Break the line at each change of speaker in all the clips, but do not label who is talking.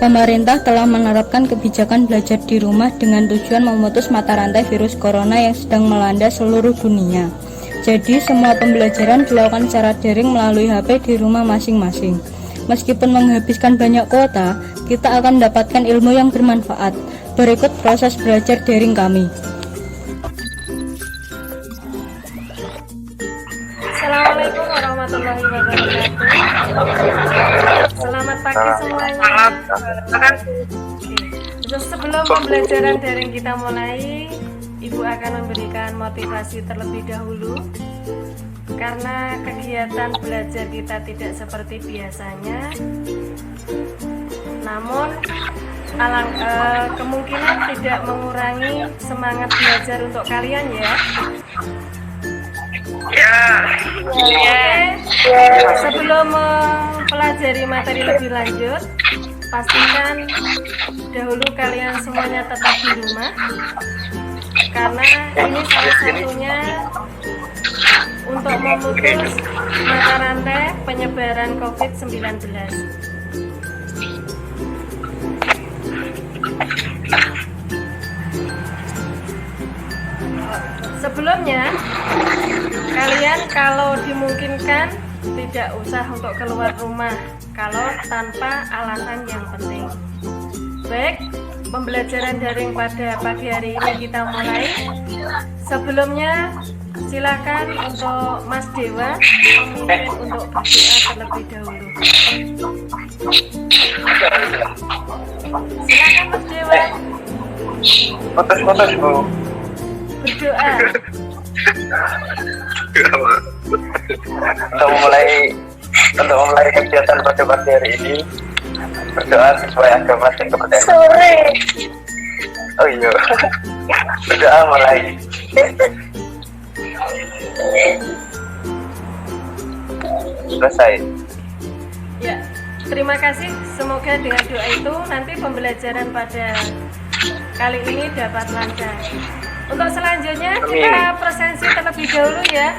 Pemerintah telah menerapkan kebijakan belajar di rumah dengan tujuan memutus mata rantai virus corona yang sedang melanda seluruh dunia. Jadi semua pembelajaran dilakukan secara daring melalui HP di rumah masing-masing. Meskipun menghabiskan banyak kuota, kita akan mendapatkan ilmu yang bermanfaat. Berikut proses belajar daring kami.
Assalamualaikum warahmatullahi wabarakatuh. Selamat pagi semuanya. Sebelum pembelajaran daring kita mulai, Ibu akan memberikan motivasi terlebih dahulu. Karena kegiatan belajar kita tidak seperti biasanya, namun kemungkinan tidak mengurangi semangat belajar untuk kalian ya. Sebelum mempelajari materi lebih lanjut, pastikan dahulu kalian semuanya tetap di rumah, karena ini salah satunya untuk memutus mata rantai penyebaran COVID-19. Sebelumnya, kalian kalau dimungkinkan tidak usah untuk keluar rumah kalau tanpa alasan yang penting. Baik, pembelajaran daring pada pagi hari ini kita mulai. Sebelumnya, silakan untuk Mas Dewa memimpin untuk berdoa terlebih dahulu. Silakan Mas Dewa.
Putus-putus Bu.
Berdoa.
Untuk memulai kegiatan pada pagi hari ini, berdoa sesuai agama dan kepercayaan.
Sore.
Oh iya. Berdoa mulai. Selesai.
Ya, terima kasih. Semoga dengan doa itu nanti pembelajaran pada kali ini dapat lancar. Untuk selanjutnya kita presensi terlebih dahulu ya.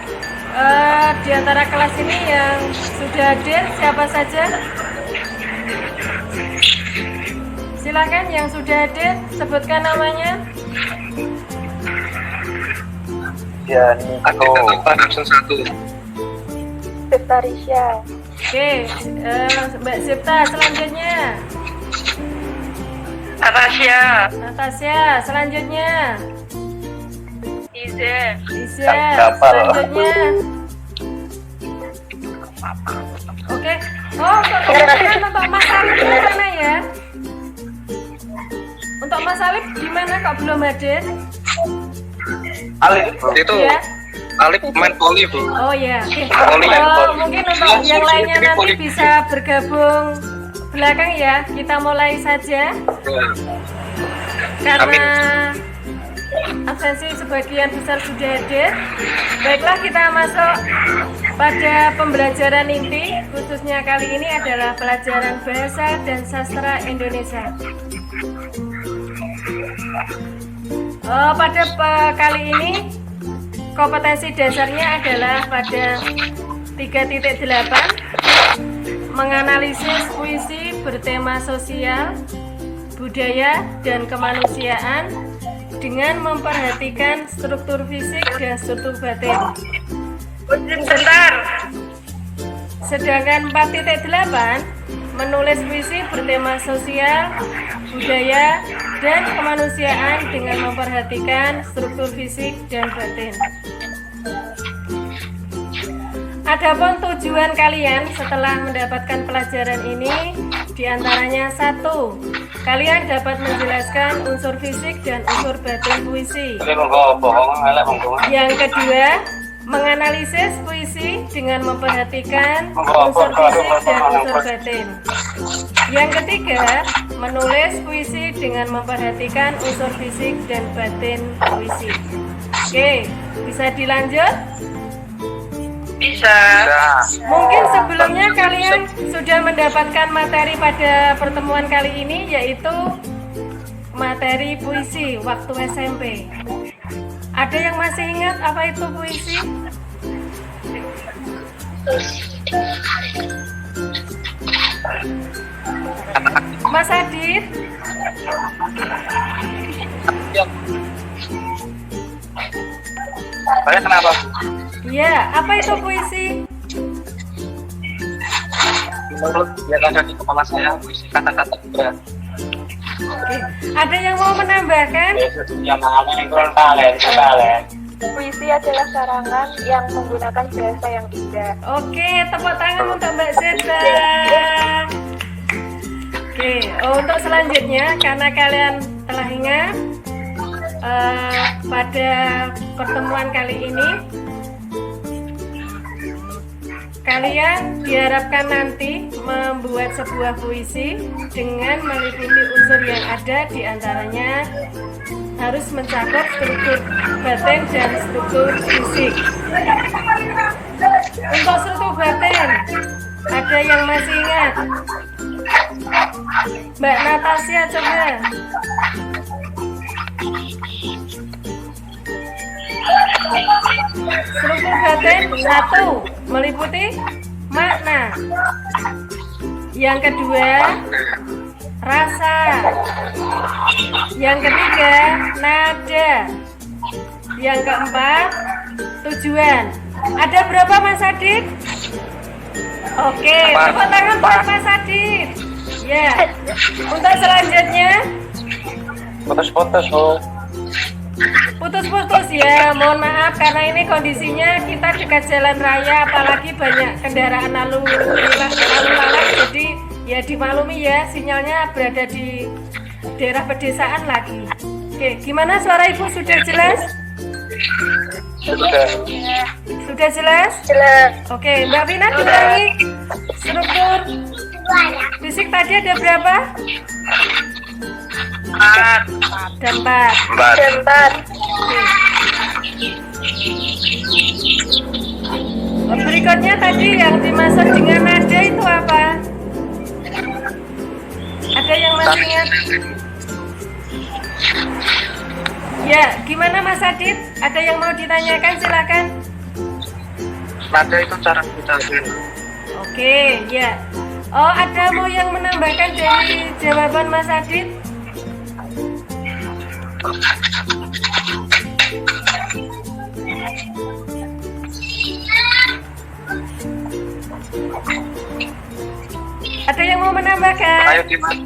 Di antara kelas ini yang sudah hadir siapa saja? Silakan yang sudah hadir sebutkan namanya.
Ya, Niko. Absen 1.
Sipta Risha.
Oke, Mbak Sipta selanjutnya. Natasha selanjutnya. Iza selanjutnya. Oke. Oh, untuk Mas Alif gimana ya? Untuk Mas Alif gimana kok belum hadir?
Alif itu
Ya.
Alif main poli Bu.
Oh ya.
Poli.
Mungkin untuk yang lainnya nanti bisa bergabung belakang ya. Kita mulai saja. Karena absensi sebagian besar sudah hadir. Baiklah, kita masuk pada pembelajaran inti. Khususnya kali ini adalah pelajaran bahasa dan sastra Indonesia. Pada kali ini kompetensi dasarnya adalah pada 3.8, menganalisis puisi bertema sosial, budaya, dan kemanusiaan dengan memperhatikan struktur fisik dan struktur batin. Sedangkan 4.8 menulis puisi bertema sosial, budaya, dan kemanusiaan dengan memperhatikan struktur fisik dan batin. Adapun tujuan kalian setelah mendapatkan pelajaran ini diantaranya 1. Kalian dapat menjelaskan unsur fisik dan unsur batin puisi. Yang kedua, menganalisis puisi dengan memperhatikan unsur fisik dan unsur batin. Yang ketiga, menulis puisi dengan memperhatikan unsur fisik dan batin puisi. Oke, bisa dilanjut?
Bisa.
Mungkin sebelumnya kalian sudah mendapatkan materi pada pertemuan kali ini, yaitu materi puisi waktu SMP. Ada yang masih ingat apa itu puisi? Mas Adit,
Saya kenapa?
ya apa itu puisi?
Menurut yang ada di kepala saya, puisi kata-kata berat.
Oke. Ada yang mau menambahkan?
Yang mengalami kurang talent.
Puisi adalah sarangan yang menggunakan bahasa yang indah.
Oke, tepuk tangan untuk Mbak Zeta. Oke, untuk selanjutnya karena kalian telah ingat pada pertemuan kali ini kalian diharapkan nanti membuat sebuah puisi dengan meliputi unsur yang ada, diantaranya harus mencakup struktur batin dan struktur fisik. Untuk struktur batin, ada yang masih ingat? Mbak Natasha coba. Struktur batin 1 meliputi makna. Yang kedua, rasa. Yang ketiga, nada. Yang keempat, tujuan. Ada berapa Mas Adit? Oke, tepuk tangan buat Mas Adit. Ya, untuk selanjutnya
Putus-putus, Bu.
putus-putus ya, mohon maaf karena ini kondisinya kita dekat jalan raya, apalagi banyak kendaraan lalu lalang, jadi ya dimaklumi ya, sinyalnya berada di daerah pedesaan lagi. Oke, gimana suara Ibu sudah jelas?
Sudah.
Sudah jelas?
Jelas.
Oke, Mbak Vina diulangi. Struktur fisik tadi ada berapa? 4. Ada 4.
Bentar.
Berikutnya tadi yang dimaksud dengan nada itu apa? Ada yang masih ingat? Ya, gimana Mas Adit? Ada yang mau ditanyakan? Silakan.
Nada itu cara kita.
Oke, ya. Oh, ada mau yang menambahkan dari jawaban Mas Adit? Ada yang mau menambahkan?
Ayo gimana?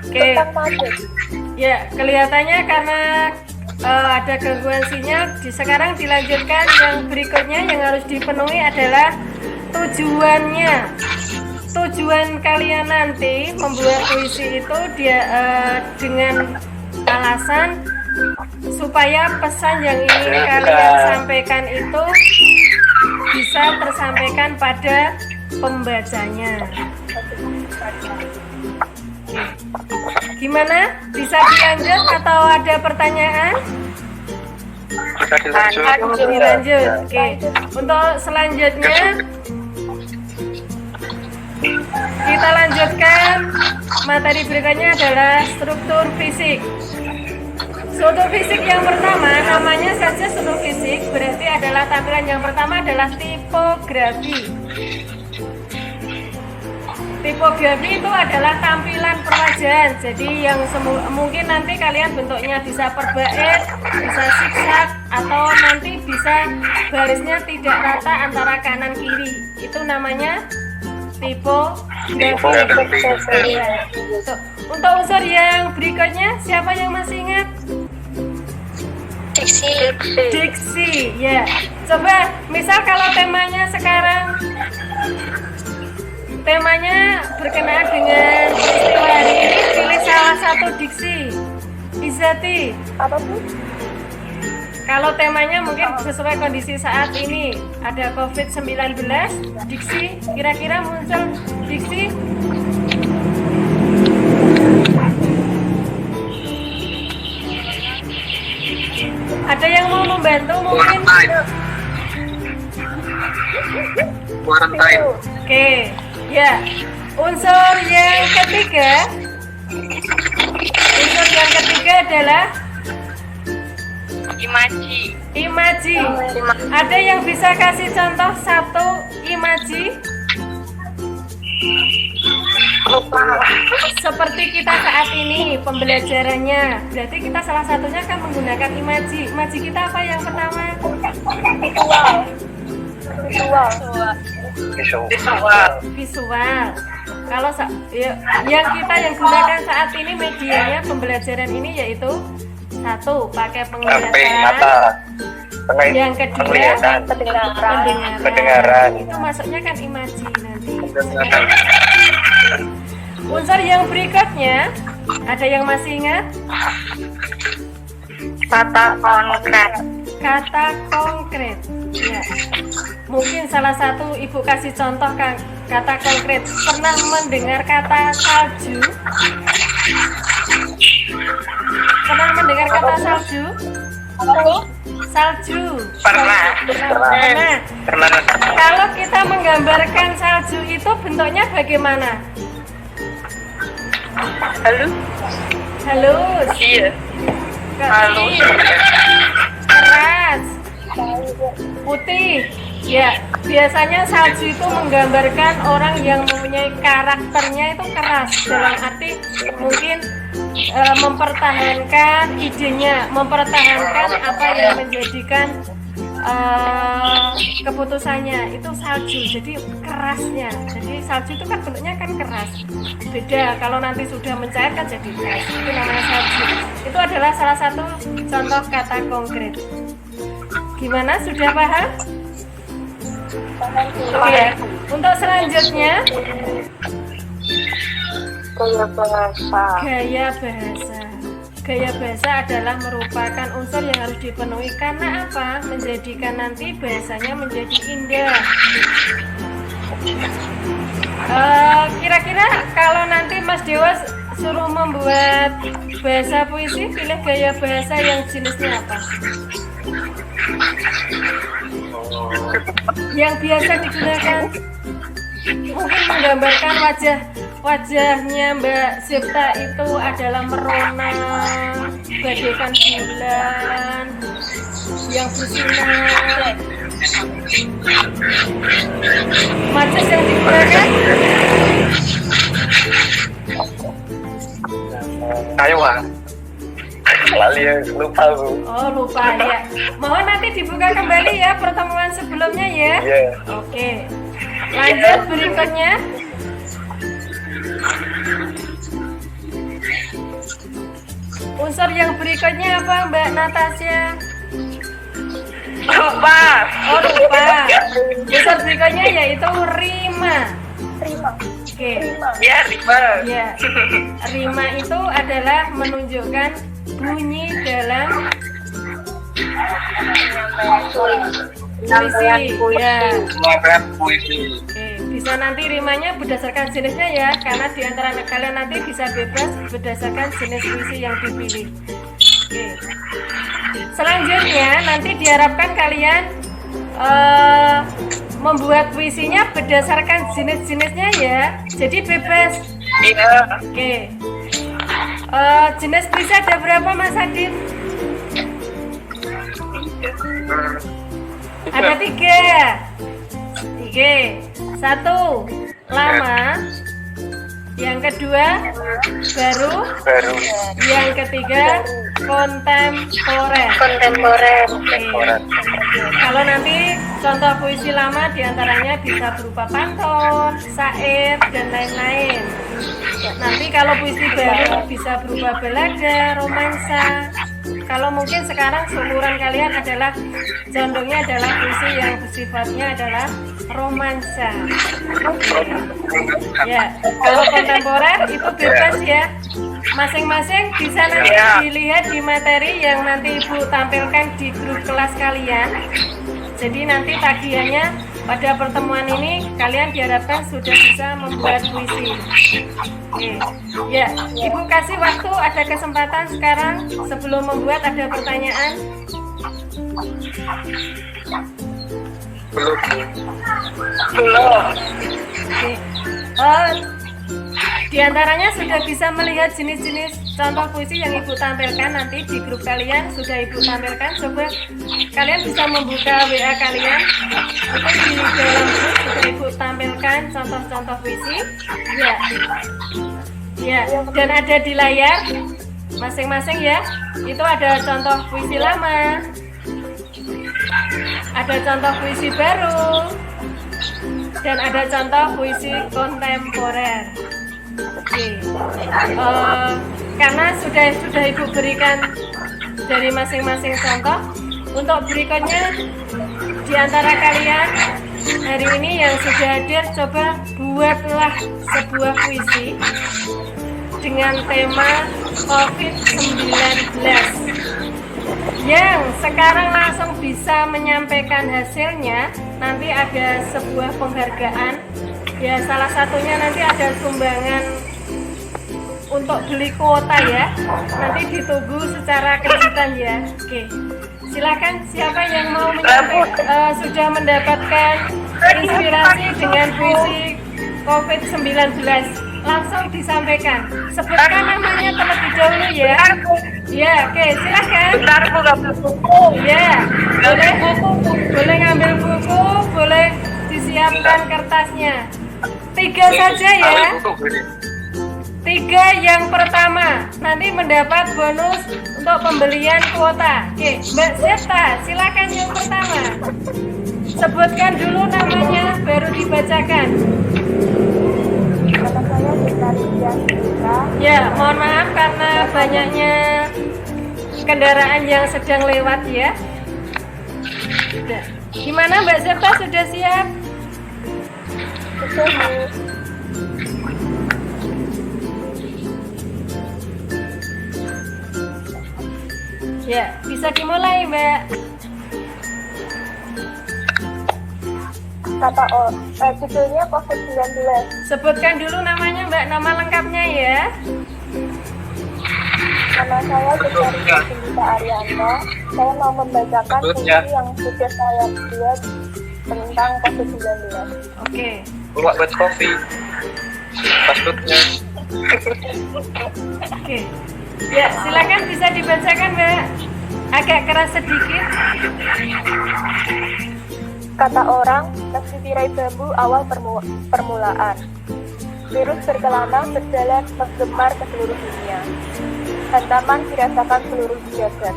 Oke,
Tentang madu.
ya kelihatannya karena ada gangguan sinyal. Sekarang dilanjutkan yang berikutnya yang harus dipenuhi adalah tujuannya. Tujuan kalian nanti membuat puisi itu dengan alasan supaya pesan yang ingin kalian sampaikan itu bisa tersampaikan pada pembacanya. Gimana? Bisa dilanjut atau ada pertanyaan?
Bisa dilanjut.
Dilanjut. Oke. Untuk selanjutnya kita lanjutkan materi berikutnya adalah struktur fisik. Struktur fisik yang pertama namanya saja struktur fisik, berarti adalah tampilan yang pertama adalah tipografi. Tipografi itu adalah tampilan perwajaan. Jadi yang mungkin nanti kalian bentuknya bisa perbait, bisa zigzag, atau nanti bisa barisnya tidak rata antara kanan kiri. Itu namanya tipografi. Untuk unsur yang berikutnya, siapa yang masih ingat? Diksi, ya. Coba, misal kalau temanya sekarang, temanya berkenaan dengan peristiwa hari ini, pilih salah satu diksi. Izati.
Apa tuh?
Kalau temanya mungkin sesuai kondisi saat ini, ada COVID-19, diksi, kira-kira muncul diksi. Ada yang mau membantu mungkin?
Quarantine.
Oke, ya. Unsur yang ketiga adalah Imaji. Ada yang bisa kasih contoh satu imaji? Seperti kita saat ini pembelajarannya. Berarti kita salah satunya kan menggunakan imaji. Imaji kita apa yang pertama? Visual. Kalau yang kita yang gunakan saat ini medianya pembelajaran ini yaitu satu pakai penglihatan, yang kedua pendengaran. Itu masuknya kan imaji nanti. Unsur yang berikutnya ada yang masih ingat? Kata konkret. Ya. Mungkin salah satu ibu kasih contoh kan kata konkret. Pernah mendengar kata salju? Pernah mendengar kata salju? Salju. Pernah. Kalau kita menggambarkan salju itu bentuknya bagaimana? Halus. Iya. Halus. Keras. Putih. Ya, biasanya salju itu menggambarkan orang yang mempunyai karakternya itu keras, dalam arti mungkin mempertahankan idenya, mempertahankan apa yang menjadikan keputusannya itu salju. Jadi kerasnya, jadi salju itu kan bentuknya kan keras. Beda kalau nanti sudah mencair kan jadi keras. Itu namanya salju. Itu adalah salah satu contoh kata konkret. Gimana, sudah paham? Oke. Untuk selanjutnya gaya bahasa. Gaya bahasa adalah merupakan unsur yang harus dipenuhi karena apa? Menjadikan nanti bahasanya menjadi indah. Kira-kira kalau nanti Mas Dewa suruh membuat bahasa puisi, pilih gaya bahasa yang jenisnya apa? Yang biasa digunakan mungkin menggambarkan wajahnya Mbak Sipta itu adalah merona, bagaikan bulan yang bersinar. Majas yang digunakan
ayo lali lupa Bu.
Oh lupa ya. Mohon nanti dibuka kembali ya pertemuan sebelumnya ya.
Iya.
Oke. Lanjut berikutnya. Unsur yang berikutnya apa Mbak Natasha?
Lupa.
Oh lupa. Unsur berikutnya yaitu rima. Oke.
Ya, rima.
Ya. Rima itu adalah menunjukkan bunyi dalam puisi. Ya. Oke, bisa nanti rimanya berdasarkan jenisnya ya, karena di antara kalian nanti bisa bebas berdasarkan jenis puisi yang dipilih. Oke. Selanjutnya nanti diharapkan kalian membuat puisinya berdasarkan jenis-jenisnya ya, jadi bebas.
Iya.
Oke. Jenis puisi ada berapa Mas Adit? Ada 3. 1 lama, yang kedua baru, yang ketiga kontemporer. Oke. Kalau nanti contoh puisi lama diantaranya bisa berupa pantun, syair dan lain-lain. Nanti kalau puisi baru bisa berupa balada, romansa. Kalau mungkin sekarang seumuran kalian adalah condongnya adalah puisi yang bersifatnya adalah romansa. Ya, kalau kontemporer itu bebas ya. Masing-masing bisa nanti dilihat di materi yang nanti Ibu tampilkan di grup kelas kalian. Jadi nanti tagihannya pada pertemuan ini kalian diharapkan sudah bisa membuat puisi. Oke. Ya, Ibu kasih waktu, ada kesempatan sekarang sebelum membuat, ada pertanyaan?
Belum.
Oke. Di antaranya sudah bisa melihat jenis-jenis contoh puisi yang Ibu tampilkan nanti di grup kalian, sudah Ibu tampilkan. Coba kalian bisa membuka WA kalian. Itu di dalam grup sudah Ibu tampilkan contoh-contoh puisi. Ya. Ya, dan ada di layar masing-masing ya. Itu ada contoh puisi lama. Ada contoh puisi baru. Dan ada contoh puisi kontemporer. Oke. Karena sudah Ibu berikan dari masing-masing contoh, untuk berikutnya di antara kalian hari ini yang sudah hadir, coba buatlah sebuah puisi dengan tema COVID-19 yang sekarang langsung bisa menyampaikan hasilnya. Nanti ada sebuah penghargaan ya, salah satunya nanti ada sumbangan untuk beli kuota ya, nanti ditunggu secara kejutan ya. Oke, silakan siapa yang mau menyampaikan sudah mendapatkan inspirasi dengan puisi COVID-19, langsung disampaikan. Sebutkan namanya terlebih dahulu ya. Ya, oke, silakan.
Bentar, Bu, nggak buku.
Ya, boleh ngambil buku, boleh disiapkan kertasnya. 3 saja ya. 3 yang pertama nanti mendapat bonus untuk pembelian kuota. Oke, Mbak Zeta, silakan yang pertama. Sebutkan dulu namanya, baru dibacakan.
Nama saya Vitalia Sita.
Ya, mohon maaf karena banyaknya kendaraan yang sedang lewat ya. Sudah. Gimana Mbak Zeta, sudah siap?
Betul, Bu.
Ya, bisa dimulai Mbak.
Judulnya COVID-19.
Sebutkan dulu namanya Mbak, nama lengkapnya ya.
Nama saya Vitalia Sita Arianta. Saya mau membacakan puisi yang sudah saya buat tentang COVID-19.
Oke.
Buat kopi. Passwordnya.
Oke. Ya, silakan bisa dibacakan Mbak. Agak keras sedikit.
Kata orang, nasi tirai bambu awal permulaan. Virus berkelana berjalan menggemar ke seluruh dunia. Hantaman dirasakan seluruh jagat.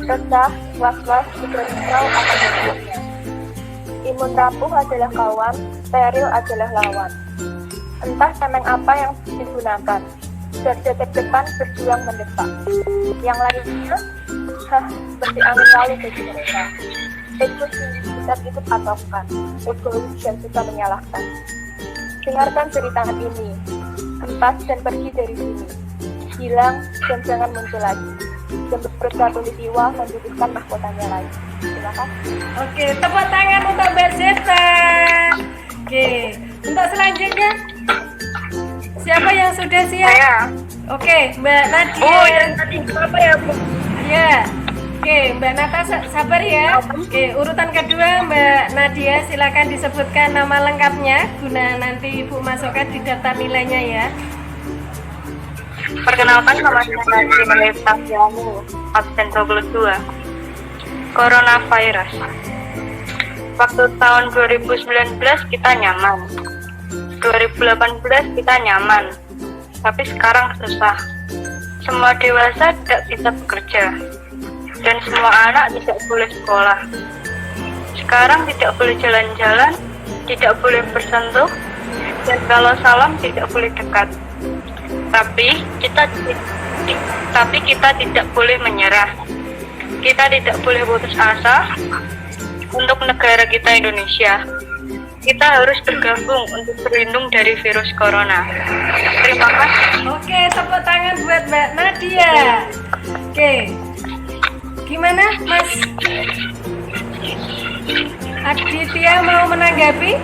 Resah, was-was, risau akan berikutnya. Imun rapuh adalah kawan, steril adalah lawan. Entah tameng apa yang digunakan. Garda terdepan berjuang mendesak. Yang lainnya, seperti angin lalu bagi mereka. Egois kita itu patokan, egois dan suka menyalahkan. Dengarkan cerita ini, hempas dan pergi dari sini. Hilang dan jangan muncul lagi. Dan bersatu jiwa mendudukan mahkotanya lagi. Terima kasih.
Oke, tepuk tangan untuk Mbak Zeta. Oke, untuk selanjutnya siapa yang sudah siap?
Saya.
Oke, Mbak Nadia.
Oh, yang tadi apa ya, Bu?
Ya. Oke, Mbak Nata sabar ya. Oke, urutan kedua Mbak Nadia, silakan disebutkan nama lengkapnya guna nanti Ibu masukkan di daftar nilainya ya.
Perkenalkan, nama saya Nadia Melita Fiamu, absen 22. Coronavirus. Waktu tahun 2019 kita nyaman, 2018 kita nyaman, tapi sekarang susah. Semua dewasa tidak bisa bekerja, dan semua anak tidak boleh sekolah. Sekarang tidak boleh jalan-jalan, tidak boleh bersentuh, dan kalau salam tidak boleh dekat. Tapi kita tidak boleh menyerah. Kita tidak boleh putus asa untuk negara kita Indonesia. Kita harus bergabung untuk berlindung dari virus corona. Terima kasih.
Oke, tepuk tangan buat Mbak Nadia. Oke, gimana Mas Aditya mau menanggapi?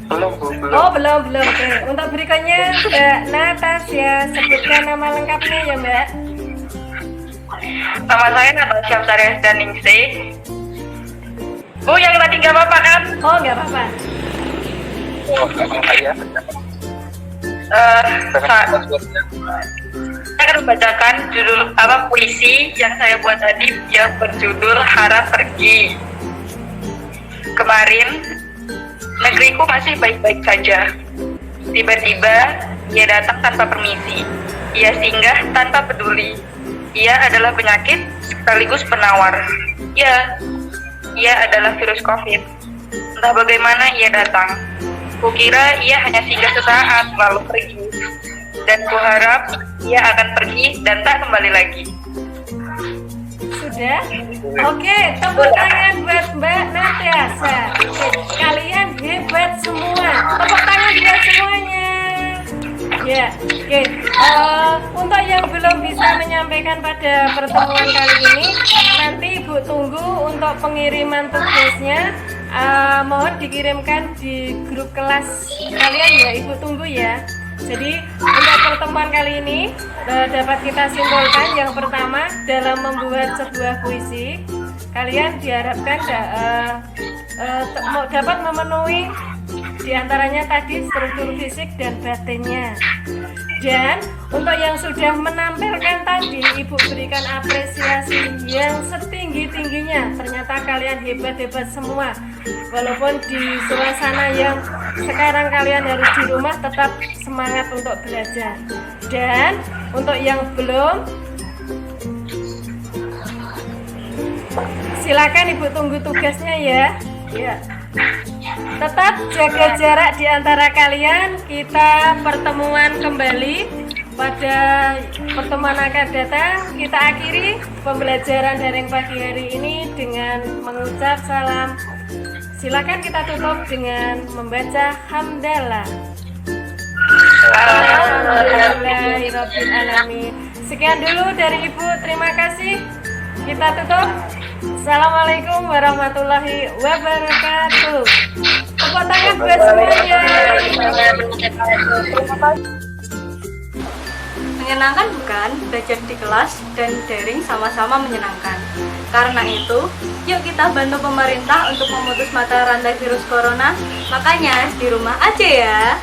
Belum, Bu, belum.
Oh, belum. Oke, untuk berikutnya Mbak Natasha, sebutkan nama lengkapnya ya Mbak.
Nama saya Natasha Saryas Daningsi. Bu, yang tadi nggak apa-apa kan?
Oh, nggak apa-apa.
Oh, nggak apa-apa ya.
Saya akan membacakan judul puisi yang saya buat tadi yang berjudul Harap Pergi. Kemarin negeriku masih baik-baik saja. Tiba-tiba ia datang tanpa permisi. Ia singgah tanpa peduli. Ia adalah penyakit sekaligus penawar. Ya, ia adalah virus COVID. Entah bagaimana ia datang. Kukira ia hanya singgah sesaat lalu pergi. Dan kuharap ia akan pergi dan tak kembali lagi.
Sudah? Oke, tepuk tangan buat Mbak Natasha. Kalian hebat semua. Tepuk tangan buat semuanya. Ya, oke. Untuk yang belum bisa menyampaikan pada pertemuan kali ini, nanti Ibu tunggu untuk pengiriman tugasnya. Mohon dikirimkan di grup kelas kalian ya, Ibu tunggu ya. Jadi untuk pertemuan kali ini dapat kita simpulkan yang pertama, dalam membuat sebuah puisi kalian diharapkan dapat memenuhi diantaranya tadi struktur fisik dan batinnya. Dan untuk yang sudah menampilkan tadi, Ibu berikan apresiasi yang setinggi-tingginya. Ternyata kalian hebat-hebat semua. Walaupun di suasana yang sekarang kalian harus di rumah, tetap semangat untuk belajar. Dan untuk yang belum, silakan Ibu tunggu tugasnya ya. Ya. Tetap jaga jarak di antara kalian. Kita pertemuan kembali pada pertemuan akan datang. Kita akhiri pembelajaran daring pagi hari ini dengan mengucap salam. Silakan kita tutup dengan membaca hamdalah. Alhamdulillahirabbil alamin. Sekian dulu dari Ibu, terima kasih. Kita tutup. Assalamualaikum warahmatullahi wabarakatuh. Tepuk tangan buat semuanya.
Menyenangkan bukan? Belajar di kelas dan daring sama-sama menyenangkan. Karena itu, yuk kita bantu pemerintah untuk memutus mata rantai virus corona. Makanya di rumah aja ya.